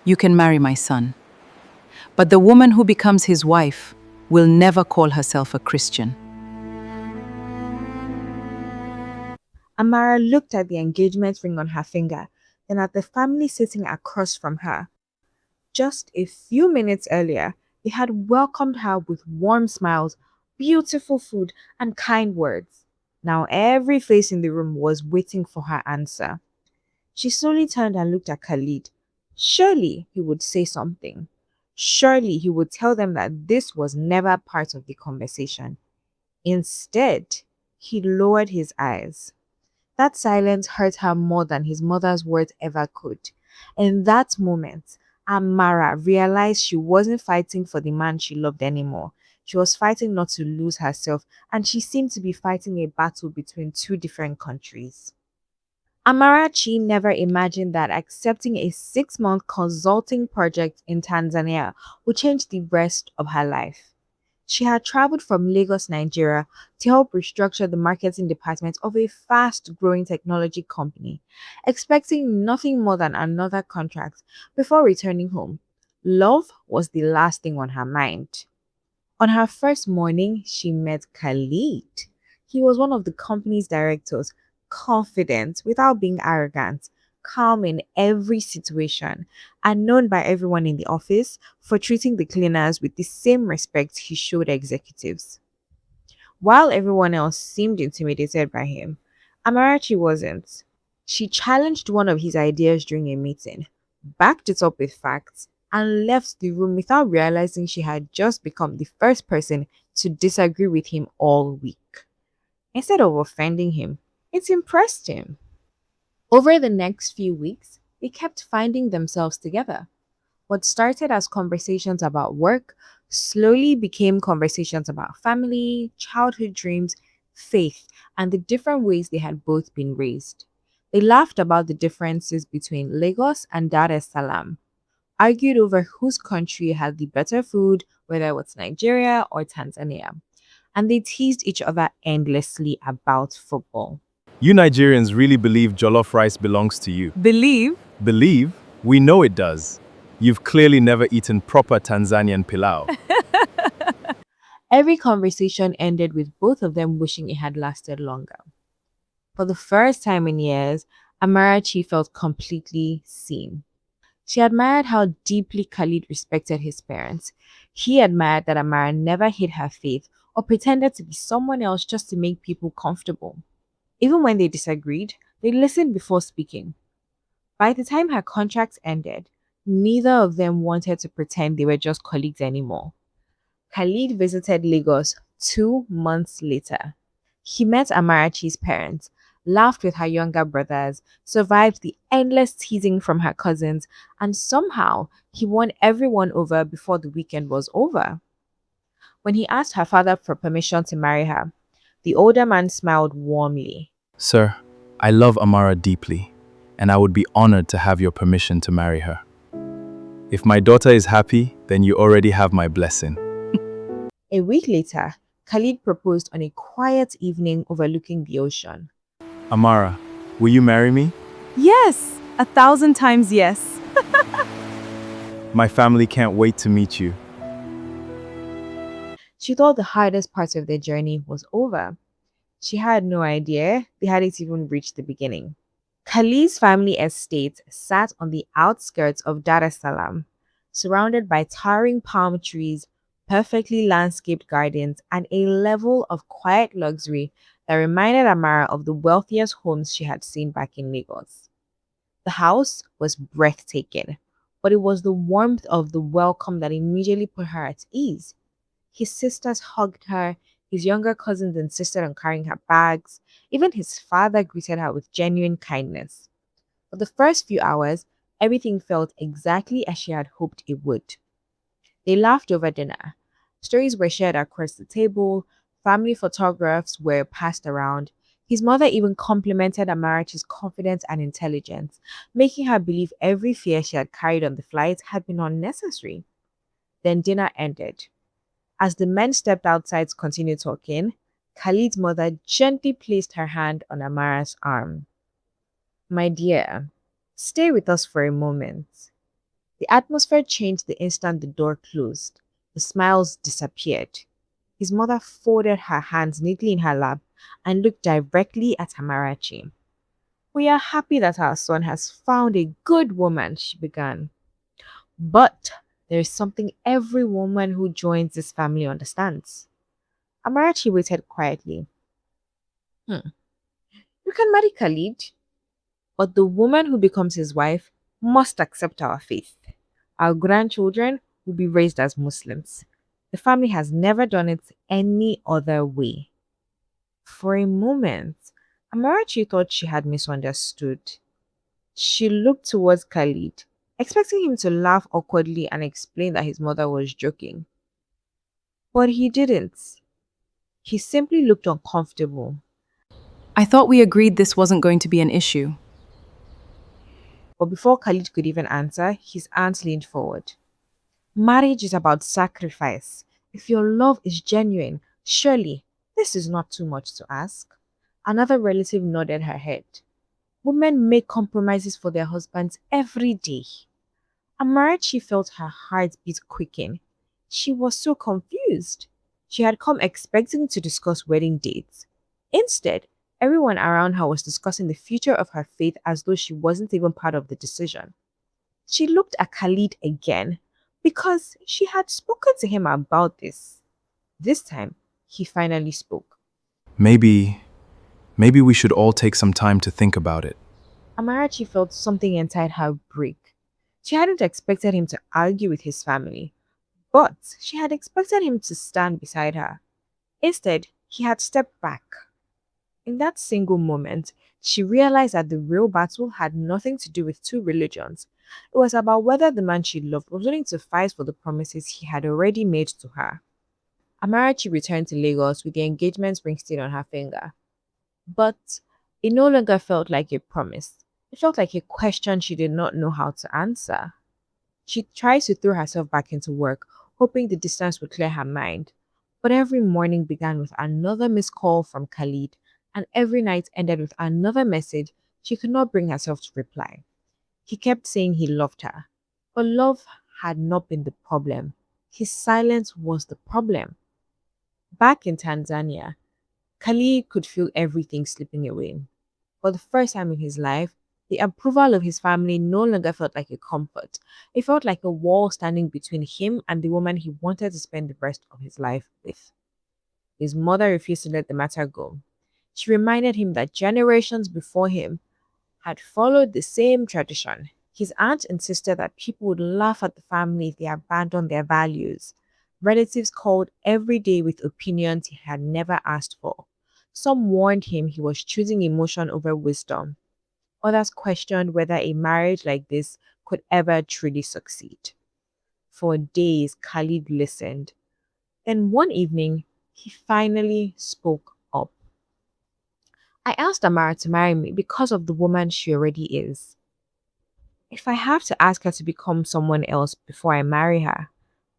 You can marry my son. But the woman who becomes his wife will never call herself a Christian. Amara looked at the engagement ring on her finger, then at the family sitting across from her. Just a few minutes earlier, they had welcomed her with warm smiles, beautiful food, and kind words. Now every face in the room was waiting for her answer. She slowly turned and looked at Khalid. Surely he would say something. Surely he would tell them that this was never part of the conversation. Instead, he lowered his eyes. That silence hurt her more than his mother's words ever could. In that moment, Amara realized she wasn't fighting for the man she loved anymore. She was fighting not to lose herself, and she seemed to be fighting a battle between two different countries. Amarachi never imagined that accepting a 6-month consulting project in Tanzania would change the rest of her life. She had traveled from Lagos, Nigeria to help restructure the marketing department of a fast growing technology company, expecting nothing more than another contract before returning home. Love was the last thing on her mind. On her first morning, she met Khalid. He was one of the company's directors, confident without being arrogant, calm in every situation, and known by everyone in the office for treating the cleaners with the same respect he showed executives. While everyone else seemed intimidated by him, Amarachi wasn't. She challenged one of his ideas during a meeting, backed it up with facts, and left the room without realizing she had just become the first person to disagree with him all week. Instead of offending him, it impressed him. Over the next few weeks, they kept finding themselves together. What started as conversations about work slowly became conversations about family, childhood dreams, faith, and the different ways they had both been raised. They laughed about the differences between Lagos and Dar es Salaam, argued over whose country had the better food, whether it was Nigeria or Tanzania, and they teased each other endlessly about football. You Nigerians really believe jollof rice belongs to you. Believe? Believe? We know it does. You've clearly never eaten proper Tanzanian pilau. Every conversation ended with both of them wishing it had lasted longer. For the first time in years, Amarachi felt completely seen. She admired how deeply Khalid respected his parents. He admired that Amara never hid her faith or pretended to be someone else just to make people comfortable. Even when they disagreed, they listened before speaking. By the time her contract ended, neither of them wanted to pretend they were just colleagues anymore. Khalid visited Lagos 2 months later. He met Amarachi's parents, laughed with her younger brothers, survived the endless teasing from her cousins, and somehow he won everyone over before the weekend was over. When he asked her father for permission to marry her, the older man smiled warmly. Sir, I love Amara deeply, and I would be honored to have your permission to marry her. If my daughter is happy, then you already have my blessing. A week later, Khalid proposed on a quiet evening overlooking the ocean. Amara, will you marry me? Yes, 1,000 times yes. My family can't wait to meet you. She thought the hardest part of their journey was over. She had no idea they hadn't even reached the beginning. Khalid's family estate sat on the outskirts of Dar es Salaam, surrounded by towering palm trees, perfectly landscaped gardens, and a level of quiet luxury that reminded Amara of the wealthiest homes she had seen back in Lagos. The house was breathtaking, but it was the warmth of the welcome that immediately put her at ease. His sisters hugged her, his younger cousins insisted on carrying her bags, even his father greeted her with genuine kindness. For the first few hours, everything felt exactly as she had hoped it would. They laughed over dinner. Stories were shared across the table, family photographs were passed around. His mother even complimented Amarachi's confidence and intelligence, making her believe every fear she had carried on the flight had been unnecessary. Then dinner ended. As the men stepped outside to continue talking, Khalid's mother gently placed her hand on Amara's arm. My dear, stay with us for a moment. The atmosphere changed the instant the door closed. The smiles disappeared. His mother folded her hands neatly in her lap and looked directly at Amarachi. We are happy that our son has found a good woman, she began. But there is something every woman who joins this family understands. Amarachi waited quietly. Hmm. You can marry Khalid, but the woman who becomes his wife must accept our faith. Our grandchildren will be raised as Muslims. The family has never done it any other way. For a moment, Amarachi thought she had misunderstood. She looked towards Khalid, expecting him to laugh awkwardly and explain that his mother was joking. But he didn't. He simply looked uncomfortable. I thought we agreed this wasn't going to be an issue. But before Khalid could even answer, his aunt leaned forward. Marriage is about sacrifice. If your love is genuine, surely this is not too much to ask. Another relative nodded her head. Women make compromises for their husbands every day. Amarachi felt her heart beat quicken. She was so confused. She had come expecting to discuss wedding dates. Instead, everyone around her was discussing the future of her faith as though she wasn't even part of the decision. She looked at Khalid again because she had spoken to him about this. This time, he finally spoke. Maybe, maybe we should all take some time to think about it. Amarachi felt something inside her break. She hadn't expected him to argue with his family, but she had expected him to stand beside her. Instead, he had stepped back. In that single moment, she realized that the real battle had nothing to do with two religions. It was about whether the man she loved was willing to fight for the promises he had already made to her. Amarachi returned to Lagos with the engagement ring still on her finger. But it no longer felt like a promise. It felt like a question she did not know how to answer. She tried to throw herself back into work, hoping the distance would clear her mind. But every morning began with another missed call from Khalid, and every night ended with another message she could not bring herself to reply. He kept saying he loved her, but love had not been the problem. His silence was the problem. Back in Tanzania, Khalid could feel everything slipping away. For the first time in his life, the approval of his family no longer felt like a comfort. It felt like a wall standing between him and the woman he wanted to spend the rest of his life with. His mother refused to let the matter go. She reminded him that generations before him had followed the same tradition. His aunt insisted that people would laugh at the family if they abandoned their values. Relatives called every day with opinions he had never asked for. Some warned him he was choosing emotion over wisdom. Others questioned whether a marriage like this could ever truly succeed. For days, Khalid listened. Then one evening, he finally spoke up. I asked Amara to marry me because of the woman she already is. If I have to ask her to become someone else before I marry her,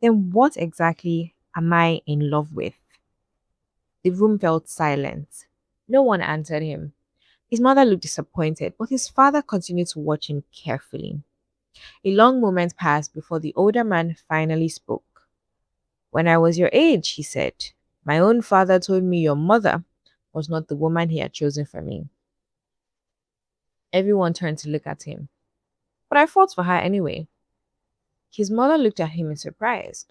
then what exactly am I in love with? The room felt silent. No one answered him. His mother looked disappointed, but his father continued to watch him carefully. A long moment passed before the older man finally spoke. When I was your age, he said, my own father told me your mother was not the woman he had chosen for me. Everyone turned to look at him. But I fought for her anyway. His mother looked at him in surprise.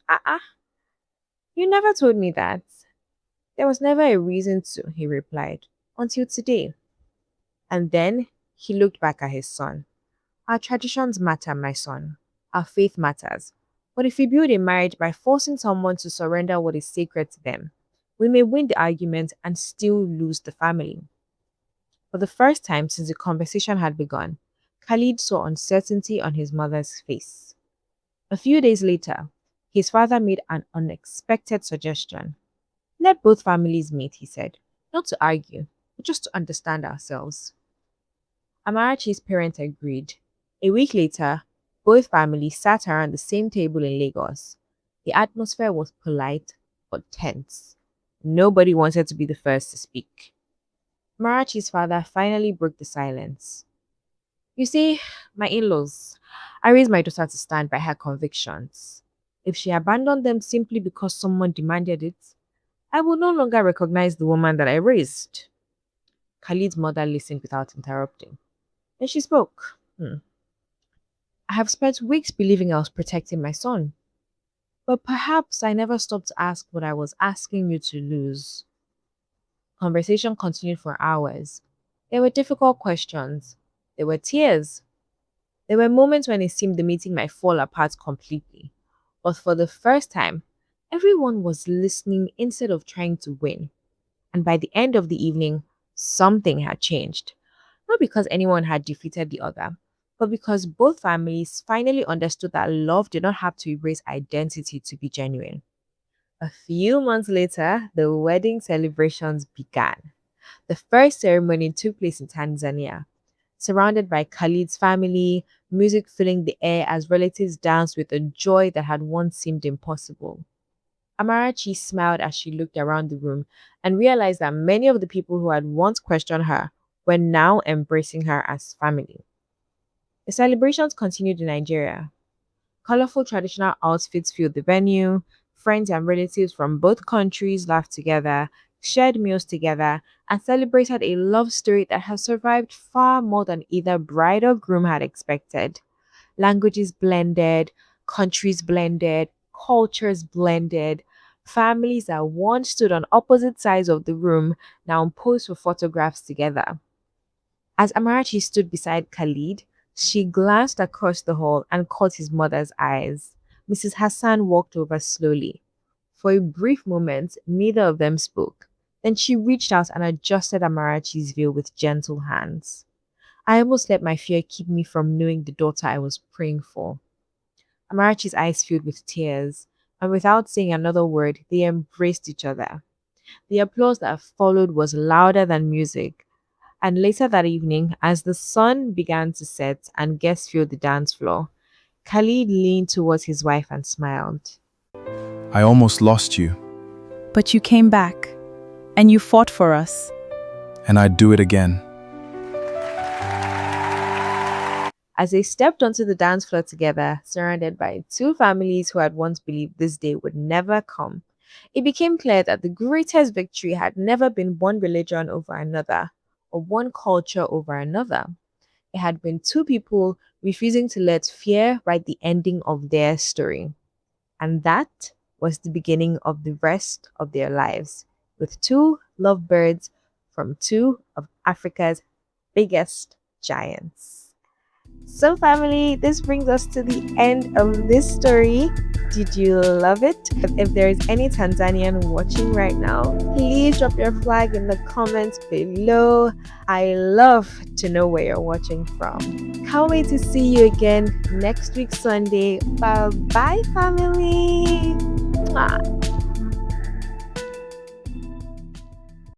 You never told me that. There was never a reason to, he replied, until today. And then he looked back at his son. Our traditions matter, my son. Our faith matters. But if we build a marriage by forcing someone to surrender what is sacred to them, we may win the argument and still lose the family. For the first time since the conversation had begun, Khalid saw uncertainty on his mother's face. A few days later, his father made an unexpected suggestion. Let both families meet, he said, not to argue, but just to understand ourselves. Amarachi's parents agreed. A week later, both families sat around the same table in Lagos. The atmosphere was polite but tense. Nobody wanted to be the first to speak. Amarachi's father finally broke the silence. You see, my in laws, I raised my daughter to stand by her convictions. If she abandoned them simply because someone demanded it, I would no longer recognize the woman that I raised. Khalid's mother listened without interrupting. Then she spoke. I have spent weeks believing I was protecting my son, but perhaps I never stopped to ask what I was asking you to lose. Conversation continued for hours. There were difficult questions. There were tears. There were moments when it seemed the meeting might fall apart completely. But for the first time, everyone was listening instead of trying to win. And by the end of the evening, something had changed. Not because anyone had defeated the other, but because both families finally understood that love did not have to erase identity to be genuine. A few months later, the wedding celebrations began. The first ceremony took place in Tanzania, surrounded by Khalid's family, music filling the air as relatives danced with a joy that had once seemed impossible. Amara smiled as she looked around the room and realized that many of the people who had once questioned her were now embracing her as family. The celebrations continued in Nigeria. Colorful traditional outfits filled the venue. Friends and relatives from both countries laughed together, shared meals together, and celebrated a love story that has survived far more than either bride or groom had expected. Languages blended, countries blended, cultures blended. Families that once stood on opposite sides of the room now posed for photographs together. As Amarachi stood beside Khalid, she glanced across the hall and caught his mother's eyes. Mrs. Hassan walked over slowly. For a brief moment, neither of them spoke. Then she reached out and adjusted Amarachi's veil with gentle hands. I almost let my fear keep me from knowing the daughter I was praying for. Amarachi's eyes filled with tears, and without saying another word, they embraced each other. The applause that followed was louder than music. And later that evening, as the sun began to set and guests filled the dance floor, Khalid leaned towards his wife and smiled. I almost lost you, But you came back, and you fought for us. and I'd do it again. As they stepped onto the dance floor together, surrounded by two families who had once believed this day would never come, it became clear that the greatest victory had never been one religion over another, or one culture over another. It had been two people refusing to let fear write the ending of their story. And that was the beginning of the rest of their lives, with two lovebirds from two of Africa's biggest giants. So, family, this brings us to the end of this story. Did you love it? If there is any Tanzanian watching right now, please drop your flag in the comments below. I love to know where you're watching from. Can't wait to see you again next week, Sunday. Bye bye, family. Mwah.